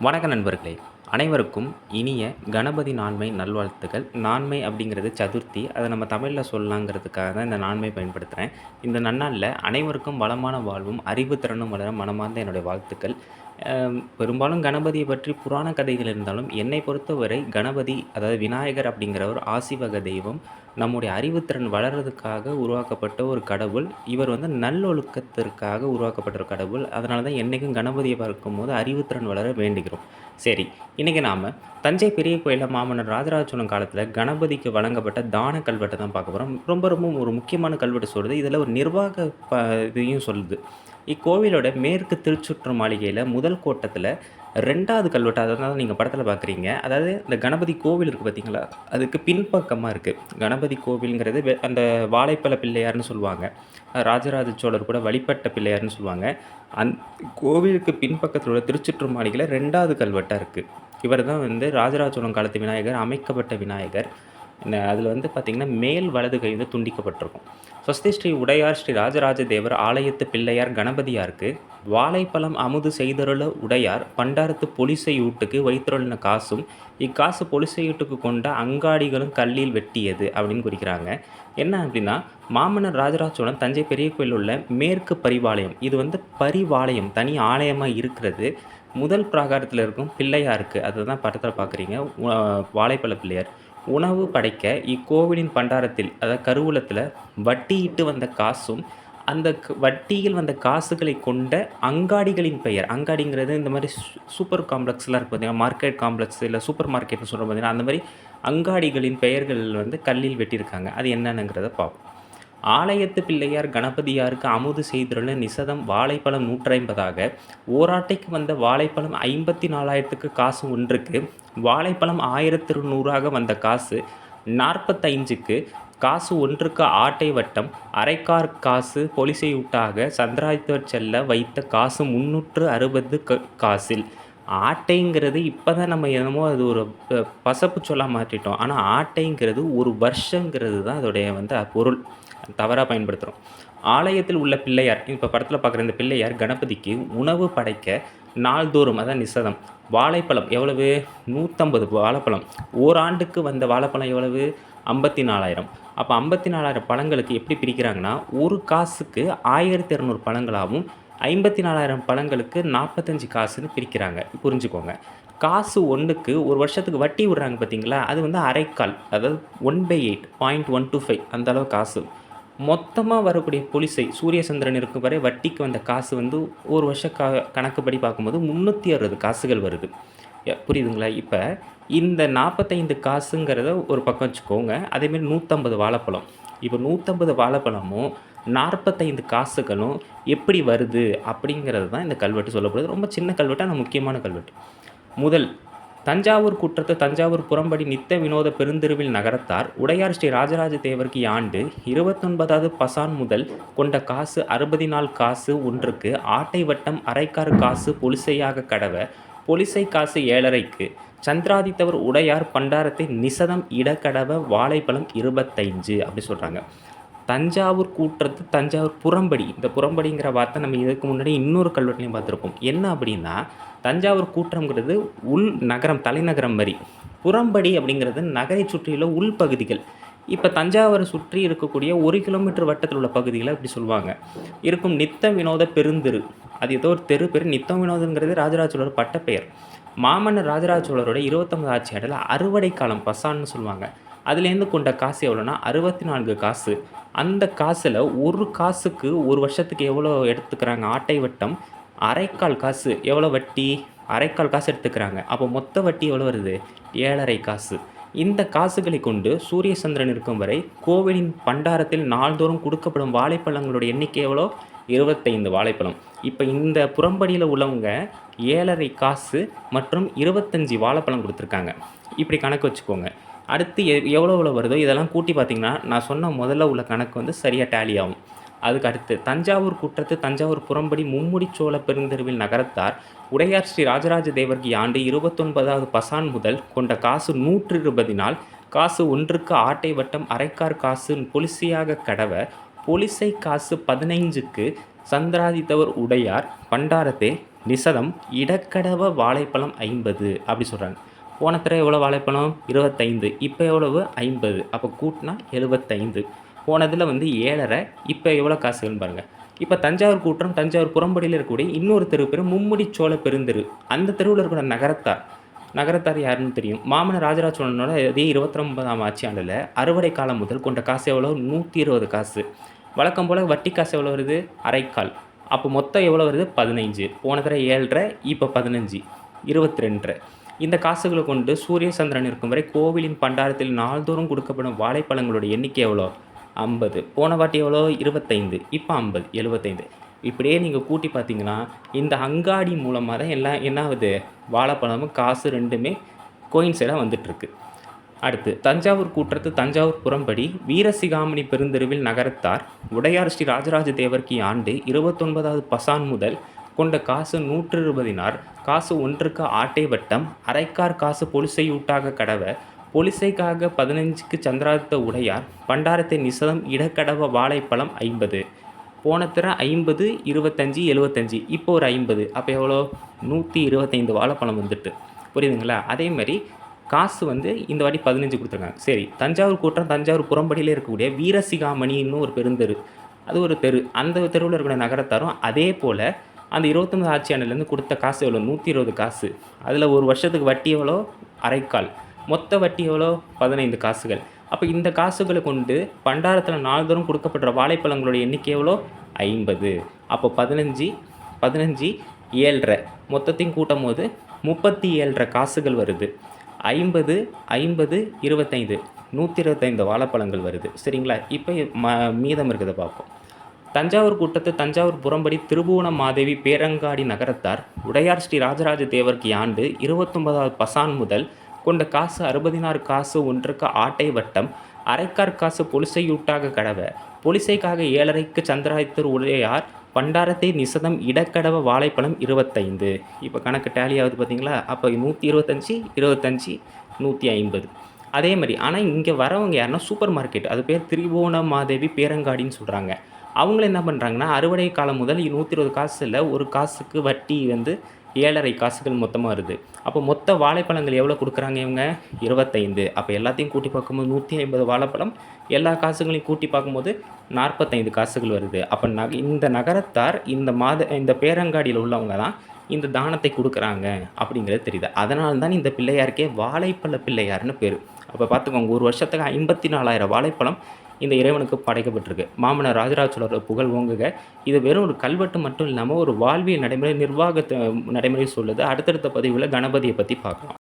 வணக்க நண்பர்களே! அனைவருக்கும் இனிய கணபதி நான்மை நல்வாழ்த்துக்கள். நான்மை அப்படிங்கிறது சதுர்த்தி. அத நம்ம தமிழ்ல சொல்லலாங்கிறதுக்காக தான் இந்த நான்மை பயன்படுத்துறேன். இந்த நன்னாள்ல அனைவருக்கும் வளமான வாழ்வும், அறிவு திறனும் வளர மனமார்ந்த என்னுடைய வாழ்த்துக்கள். பெரும்பாலும் கணபதிய பற்றி புராண கதைகள் இருந்தாலும், என்னை பொறுத்தவரை கணபதி அதாவது விநாயகர் அப்படிங்கிறவர் ஆசிவக தெய்வம். நம்முடைய அறிவுத்திறன் வளர்றதுக்காக உருவாக்கப்பட்ட ஒரு கடவுள். இவர் வந்து நல்லொழுக்கத்திற்காக உருவாக்கப்பட்ட ஒரு கடவுள். அதனால தான் என்னைக்கும் கணபதிய பார்க்கும்போது அறிவுத்திறன் வளர வேண்டுகிறோம். சரி, இன்னைக்கு நாம தஞ்சை பெரிய கோயில்ல மாமன்னர் ராஜராஜ சோழன் காலத்துல கணபதிக்கு வழங்கப்பட்ட தான கல்வெட்ட தான் பார்க்க போறோம். ரொம்ப ஒரு முக்கியமான கல்வெட்டு சொல்லுது. இதுல ஒரு நிர்வாக இதையும் சொல்லுது. இக்கோவிலோட மேற்கு திருச்சுற்று மாளிகையில முதல் கோட்டத்துல 2வது கல்வெட்டு அத தான் நீங்க படத்துல பார்க்குறீங்க. அதாவது இந்த கணபதி கோவில் இருக்கு பார்த்தீங்களா? அதுக்கு பின்பக்கமா இருக்கு. கணபதி கோவில்ங்கிறது அந்த வாழைப்பழ பிள்ளையார்ன்னு சொல்லுவாங்க. ராஜராஜ சோழர் கூட வழிபட்ட பிள்ளையார்ன்னு சொல்லுவாங்க. அந் கோவிலுக்கு பின்பக்கத்துல உள்ள திருச்சுற்று மாளிகையில 2வது கல்வெட்டா இருக்கு. இவர் தான் வந்து ராஜராஜ சோழன் காலத்து விநாயகர், அமைக்கப்பட்ட விநாயகர். அதில வந்து பார்த்தீங்கன்னா, மேல் வலது கை வந்து துண்டிக்கப்பட்டிருக்கும். "ஸ்வஸ்தி ஸ்ரீ உடையார் ஸ்ரீ ராஜராஜ தேவர் ஆலயத்து பிள்ளையார் கணபதியார்க்கு வாழைப்பழம் அமுது செய்தருள உடையார் பண்டாரத்து பொலிசையூட்டுக்கு வைத்தருளின காசும், இக்காசு பொலிசையூட்டுக்கு கொண்ட அங்காடிகளும் கல்லில் வெட்டியது" அப்படின்னு குறிக்கிறாங்க. என்ன அப்படின்னா, மாமன்னர் ராஜராஜ சோழன் தஞ்சை பெரிய கோயில்ல உள்ள மேற்கு பரிவாலயம். இது வந்து பரிவாலயம், தனி ஆலயமா இருக்கிறது. முதல் பிராகாரத்தில இருக்கும் பிள்ளையாருக்கு, அதுதான் படத்தில பார்க்குறீங்க. வாழைப்பழ பிள்ளையார். உணவு படைக்க இக்கோவிலின் பண்டாரத்தில் அதாவது கருவூலத்தில வட்டியிட்டு வந்த காசும், அந்த வட்டியில் வந்த காசுகளை கொண்ட அங்காடிகளின் பெயர். அங்காடிங்கிறது இந்த மாரி சூப்பர் காம்ப்ளக்ஸ்லாம் இருக்கு பார்த்தீங்களா? மார்க்கெட் காம்ப்ளக்ஸ் இல்ல சூப்பர் மார்க்கெட்ன்னு சொல்றோம் பார்த்தீங்களா? அந்த மாரி அங்காடிகளின் பெயர்கள் வந்து கல்லில் வெட்டியிருக்காங்க. அது என்னன்னுங்கிறத பார்ப்போம். "ஆலயத்து பிள்ளையார் கணபதியாருக்கு அமுது செய்திருள நிசதம் வாழைப்பழம் 150ஆக, ஓராட்டைக்கு வந்த வாழைப்பழம் 54,000க்கு காசு ஒன்றுக்கு, வாழைப்பழம் 1200ஆக வந்த காசு 45க்கு, காசு ஒன்றுக்கு ஆட்டை வட்டம், அரைக்காற் காசு பொலிசையூட்டாக, சந்திராதித்தர் செல்ல வைத்த காசு 360 காசில்." ஆட்டைங்கிறது இப்ப தான் நம்ம என்னமோ அது ஒரு பசப்பு சொல்லா மாற்றிட்டோம். ஆனா ஆட்டைங்கிறது 1 வருஷங்கிறது தான் அதோடைய வந்து பொருள். தவறா பயன்படுத்துறோம். ஆலயத்தில் உள்ள பிள்ளையார், இப்ப படத்துல பார்க்குற இந்த பிள்ளையார் கணபதிக்கு உணவு படைக்க நாள்தோறும் அதான் நிசதம் வாழைப்பழம் எவ்வளவு? 150 வாழைப்பழம். ஓராண்டுக்கு வந்த வாழைப்பழம் எவ்வளவு? 54,000. அப்ப 54,000 பழங்களுக்கு எப்படி பிரிக்கிறாங்கன்னா, 1 காசுக்கு 1200 பழங்களாவும், 54,000 பழங்களுக்கு 45 காசுன்னு பிரிக்கிறாங்க. புரிஞ்சுக்கோங்க. காசு 1க்கு 1 வருஷத்துக்கு வட்டி விடுறாங்க பார்த்தீங்களா? அது வந்து அரைக்கால். அதாவது 1/8 0.125 அந்த அளவு காசு. மொத்தமா வரக்கூடிய பொலிசை சூரிய சந்திரன் இருக்கும் வரை வட்டிக்கு வந்த காசு வந்து 1 வருஷ கணக்குப்படி பார்க்கும்போது 360 காசுகள் வருது. புரியுதுங்களா? இப்ப இந்த 45 காசுங்கிறத ஒரு பக்கம் வச்சுக்கோங்க. அதேமாரி 150 வாழைப்பழம். இப்ப 150 வாழைப்பழமும், 45 காசுகளும் எப்படி வருது? அப்படிங்கிறது தான் இந்த கல்வெட்டு சொல்லப்படுது. ரொம்ப சின்ன கல்வெட்டு. ஆனா முக்கியமான கல்வெட்டு. முதல் தஞ்சாவூர் கூற்றத்து தஞ்சாவூர் புறம்படி நித்த வினோத பெருந்தெருவில் நகரத்தார் உடையார் ஸ்ரீ ராஜராஜ தேவர்க்கு ஆண்டு 29வது பசான் முதல் கொண்ட காசு 64 காசு ஒன்றுக்கு, ஆட்டை வட்டம் அரைக்காறு காசு பொலிசையாக கடவ, பொலிசை காசு 7.5க்கு, சந்திராதித்தவர் உடையார் பண்டாரத்தை நிசதம் இடக்கடவ வாழைப்பழம் 25 அப்படி சொல்றாங்க. தஞ்சாவூர் கூற்றத்து தஞ்சாவூர் புறம்படி. இந்த புறம்படிங்கிற வார்த்தை நம்ம இதுக்கு முன்னாடி இன்னொரு கல்வெட்டுலயும் பார்த்துருப்போம். என்ன அப்படின்னா, தஞ்சாவூர் கூற்றம்ங்கிறது உள் நகரம், தலைநகரம் மாரி. புறம்படி அப்படிங்கிறது நகரை சுற்றியுள்ள உள்பகுதிகள். இப்ப தஞ்சாவூரை சுற்றி இருக்கக்கூடிய 1 கிலோமீட்டர் வட்டத்தில் உள்ள பகுதிகள இப்படி சொல்லுவாங்க. இருக்கும் நித்த வினோத பெருந்தெரு. அது ஏதோ ஒரு தெரு பேரு. நித்தம் வினோதங்கிறது ராஜராஜ சோழர் பட்டப்பெயர். மாமன்னர் ராஜராஜ சோழருடைய 29 ஆட்சி ஆண்டுல அறுவடை காலம் பசான்னு சொல்லுவாங்க. அதுலேருந்து கொண்ட காசு எவ்வளோன்னா 64 காசு. அந்த காசுல 1 காசுக்கு 1 வருஷத்துக்கு எவ்வளோ எடுத்துக்கிறாங்க ஆட்டை வட்டம்? அரைக்கால் காசு. எவ்வளோ வட்டி? அரைக்கால் காசு எடுத்துக்கிறாங்க. அப்போ மொத்த வட்டி எவ்வளோ வருது? 7.5 காசு. இந்த காசுகளை கொண்டு சூரிய சந்திரன் இருக்கும் வரை கோவிலின் பண்டாரத்தில் நாள்தோறும் கொடுக்கப்படும் வாழைப்பழங்களுடைய எண்ணிக்கை எவ்வளோ? 25 வாழைப்பழம். இப்ப இந்த புறம்படியில உள்ளவங்க 7.5 காசு மற்றும் 25 வாழைப்பழம் குடுத்துருக்காங்க. இப்படி கணக்கு வச்சுக்கோங்க. அடுத்து எவ்வளோ வருதோ இதெல்லாம் கூட்டி பார்த்தீங்கன்னா, நான் சொன்ன முதல்ல உள்ள கணக்கு வந்து சரியா டேலி ஆகும். அதுக்கு அடுத்து தஞ்சாவூர் கூற்றத்து தஞ்சாவூர் புறம்படி மும்முடிச் சோழ பெருந்தெருவில் நகரத்தார் உடையார் ஸ்ரீ ராஜராஜ தேவர்க்கு ஆண்டு 29வது பசான் முதல் கொண்ட காசு 120 காசு ஒன்றுக்கு ஆட்டை வட்டம் அரைக்கார் காசு பொலிசையாக கடவ, பொலிசை காசு 15க்கு, சந்திராதித்தவர் உடையார் பண்டாரத்தை நிசதம் இடக்கடவ வாழைப்பழம் 50 அப்படி சொல்கிறாங்க. போன தடவை எவ்வளோ வாழைப்பழம் 25, இப்போ எவ்வளவு 50, அப்போ கூட்டினா 75. போனதில் வந்து 7.5, இப்போ எவ்வளோ காசுகள்னு பாருங்கள். இப்போ தஞ்சாவூர் கூட்டுறோம். தஞ்சாவூர் புறம்படியில் இருக்கக்கூடிய இன்னொரு தெரு பேர் மும்முடி சோழ பெருந்தெரு. அந்த தெருவில் இருக்கிற நகரத்தார் யாருன்னு தெரியும். மாமன்னர் ராஜராஜ சோழனோட அதே 29ஆம் ஆட்சியாண்டில் அறுவடை காலம் முதல் கொண்ட காசு எவ்வளோ 120 காசு. வழக்கம் போல் வட்டி காசு எவ்வளோ வருது அரைக்கால். அப்போ மொத்தம் எவ்வளோ வருது 15. போன தடவை 7.5, இப்போ 15, 22. இந்த காசுகளை கொண்டு சூரிய சந்திரன் இருக்கும் வரை கோவிலின் பண்டாரத்தில் நாள்தோறும் கொடுக்கப்படும் வாழைப்பழங்களோட எண்ணிக்கை எவ்வளோ 50. போன வாட்டி எவ்வளோ 25, இப்போ 50, 75. இப்படியே நீங்கள் கூட்டி பார்த்தீங்கன்னா இந்த அங்காடி மூலமாக தான் எல்லாம் என்ன ஆகுது, வாழைப்பழமும் காசு ரெண்டுமே கோயின்சைடாக வந்துட்டுருக்கு. அடுத்து தஞ்சாவூர் கூற்றத்து தஞ்சாவூர் புறம்படி வீரசிகாமணி பெருந்தெருவில் நகரத்தார் உடையார் ஸ்ரீ ராஜராஜ தேவர்க்கு ஆண்டு 29வது பசான் முதல் கொண்ட காசு 120 காசு ஒன்றுக்கு ஆட்டை வட்டம் அரைக்கார் காசு பொலிசையூட்டாக கடவ பொலிசைக்காக 15க்கு சந்திராதித்த உடையார் பண்டாரத்தை நிசதம் இடக்கடவ வாழைப்பழம் 50. போன தர 50, 25, 75, இப்போ ஒரு 50, அப்போ எவ்வளோ 125 வாழைப்பழம் வந்துட்டு. புரியுதுங்களா? அதே மாதிரி காசு வந்து இந்த வாட்டி 15 கொடுத்துருக்காங்க. சரி, தஞ்சாவூர் கூட்டம் தஞ்சாவூர் புறம்படியில் இருக்கக்கூடிய வீரசிகாமணின்னு ஒரு பெருந்தெரு, அது ஒரு தெரு. அந்த தெருவில் இருக்கிற நகரத்தாரும் அதே போல் அந்த 29 ஆட்சியாண்டிலேருந்து கொடுத்த காசு எவ்வளோ 120 காசு. அதில் ஒரு வருஷத்துக்கு வட்டி எவ்வளோ அரைக்கால். மொத்த வட்டி எவ்வளோ 15 காசுகள். அப்போ இந்த காசுகளை கொண்டு பண்டாரத்தில் நாள்தோறும் கொடுக்கப்படுற வாழைப்பழங்களோட எண்ணிக்கை எவ்வளோ 50. அப்போ 15, 7.5 மொத்தத்தையும் கூட்டும் போது 37 காசுகள் வருது. 50, 50, 25, 125 வாழைப்பழங்கள் வருது. சரிங்களா? இப்போ மீதம் இருக்கிறத பார்ப்போம். தஞ்சாவூர் கூட்டத்து தஞ்சாவூர் புறம்படி திருபுவனமாதேவி பேரங்காடி நகரத்தார் உடையார் ஸ்ரீ ராஜராஜ தேவர்க்கு ஆண்டு 29வது பசான் முதல் கொண்ட காசு 60 காசு ஒன்றுக்கு ஆட்டை வட்டம் அரைக்கார் காசு பொலிசையூட்டாக கடவ பொலிசைக்காக 7.5க்கு சந்திராதித்தர் உடையார் பண்டாரத்தை நிசதம் இடக்கடவ வாழைப்பழம் 25. இப்போ கணக்கு டேலி ஆகுது பார்த்தீங்களா? அப்போ 125, 25, 150. அதே மாதிரி ஆனால் இங்கே வரவங்க யாருன்னா சூப்பர் மார்க்கெட், அது பேர் திரிபுவனமாதேவி பேரங்காடின்னு சொல்கிறாங்க. அவங்கள என்ன பண்ணுறாங்கன்னா அறுவடை காலம் முதல் 120 காசில் ஒரு காசுக்கு வட்டி வந்து 7.5 காசுகள் மொத்தமாக வருது. அப்போ மொத்த வாழைப்பழங்கள் எவ்வளோ கொடுக்குறாங்க இவங்க 25. அப்போ எல்லாத்தையும் கூட்டி பார்க்கும்போது 150 வாழைப்பழம், எல்லா காசுகளையும் கூட்டி பார்க்கும்போது 45 காசுகள் வருது. அப்போ இந்த நகரத்தார் இந்த பேரங்காடியில் உள்ளவங்க தான் இந்த தானத்தை கொடுக்குறாங்க அப்படிங்கிறது தெரியுது. அதனால தான் இந்த பிள்ளையாருக்கே வாழைப்பழ பிள்ளையார்னு பேர். அப்போ பார்த்துக்கோங்க, ஒரு வருஷத்துக்கு 54,000 வாழைப்பழம் இந்த இறைவனுக்கு படைக்கப்பட்டிருக்கு. மாமன்னர் ராஜராஜ சோழரோட புகழ் ஓங்குக. இது வெறும் ஒரு கல்வெட்டு மட்டும் இல்லாமல் ஒரு வாழ்வியல் நடைமுறை, நிர்வாக நடைமுறை சொல்லுது. அடுத்தடுத்த பதிவில் கணபதியை பற்றி பார்க்கலாம்.